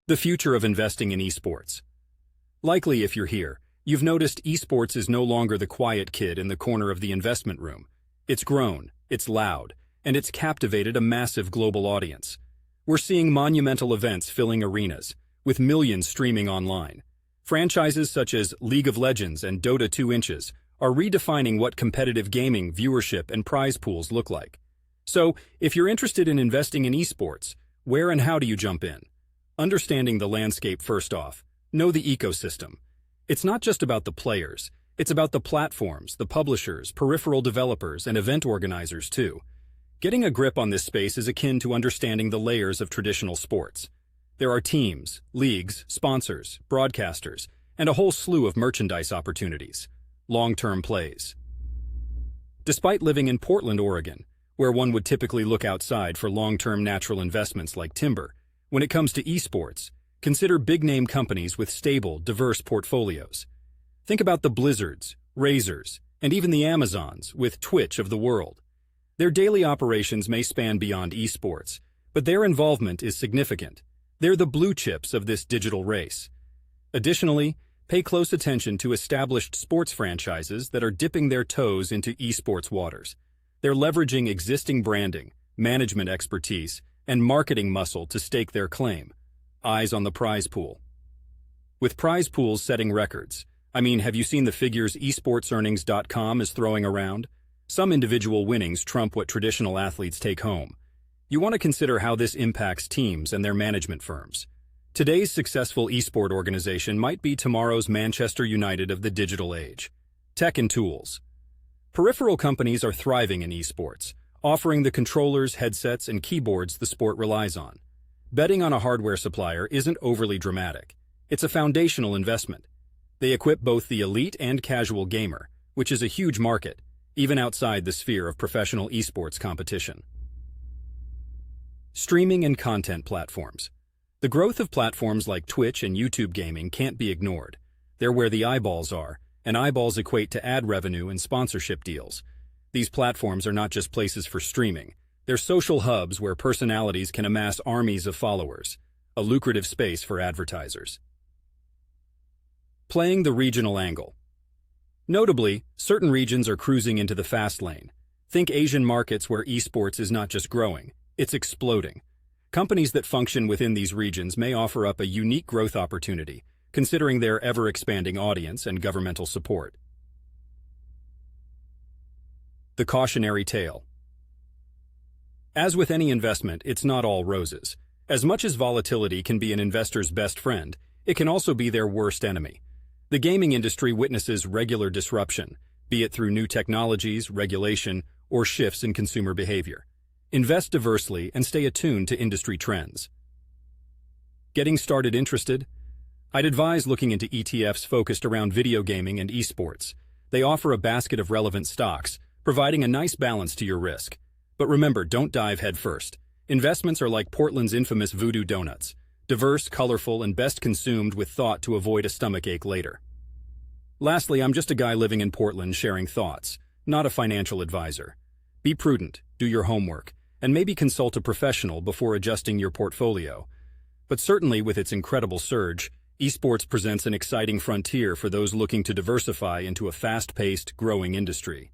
The future of investing in esports. Likely, if you're here, you've noticed esports is no longer the quiet kid in the corner of the investment room. It's grown, it's loud, and it's captivated a massive global audience. We're seeing monumental events filling arenas, with millions streaming online. Franchises such as League of Legends and Dota 2 Inches are redefining what competitive gaming, viewership, and prize pools look like. So, if you're interested in investing in esports, where and how do you jump in? Understanding the landscape first off, know the ecosystem. It's not just about the players, it's about the platforms, the publishers, peripheral developers, and event organizers too. Getting a grip on this space is akin to understanding the layers of traditional sports. There are teams, leagues, sponsors, broadcasters, and a whole slew of merchandise opportunities. Long-term plays. Despite living in Portland, Oregon, where one would typically look outside for long-term natural investments like timber, when it comes to esports, consider big-name companies with stable, diverse portfolios. Think about the Blizzards, Razors, and even the Amazons with Twitch of the world. Their daily operations may span beyond esports, but their involvement is significant. They're the blue chips of this digital race. Additionally, pay close attention to established sports franchises that are dipping their toes into esports waters. They're leveraging existing branding, management expertise, and marketing muscle to stake their claim. Eyes on the prize pool. With prize pools setting records, have you seen the figures esportsearnings.com is throwing around? Some individual winnings trump what traditional athletes take home. You want to consider how this impacts teams and their management firms. Today's successful esport organization might be tomorrow's Manchester United of the digital age. Tech and tools. Peripheral companies are thriving in esports, offering the controllers, headsets, and keyboards the sport relies on. Betting on a hardware supplier isn't overly dramatic. It's a foundational investment. They equip both the elite and casual gamer, which is a huge market, even outside the sphere of professional esports competition. Streaming and content platforms. The growth of platforms like Twitch and YouTube gaming can't be ignored. They're where the eyeballs are, and eyeballs equate to ad revenue and sponsorship deals. These platforms are not just places for streaming. They're social hubs where personalities can amass armies of followers, a lucrative space for advertisers. Playing the regional angle. Notably, certain regions are cruising into the fast lane. Think Asian markets where esports is not just growing, it's exploding. Companies that function within these regions may offer up a unique growth opportunity, considering their ever-expanding audience and governmental support. The cautionary tale. As with any investment, it's not all roses. As much as volatility can be an investor's best friend, it can also be their worst enemy. The gaming industry witnesses regular disruption, be it through new technologies, regulation, or shifts in consumer behavior. Invest diversely and stay attuned to industry trends. Getting started interested? I'd advise looking into ETFs focused around video gaming and esports. They offer a basket of relevant stocks, providing a nice balance to your risk. But remember, don't dive headfirst. Investments are like Portland's infamous voodoo donuts, diverse, colorful, and best consumed with thought to avoid a stomachache later. Lastly, I'm just a guy living in Portland sharing thoughts, not a financial advisor. Be prudent, do your homework, and maybe consult a professional before adjusting your portfolio. But certainly with its incredible surge, esports presents an exciting frontier for those looking to diversify into a fast-paced, growing industry.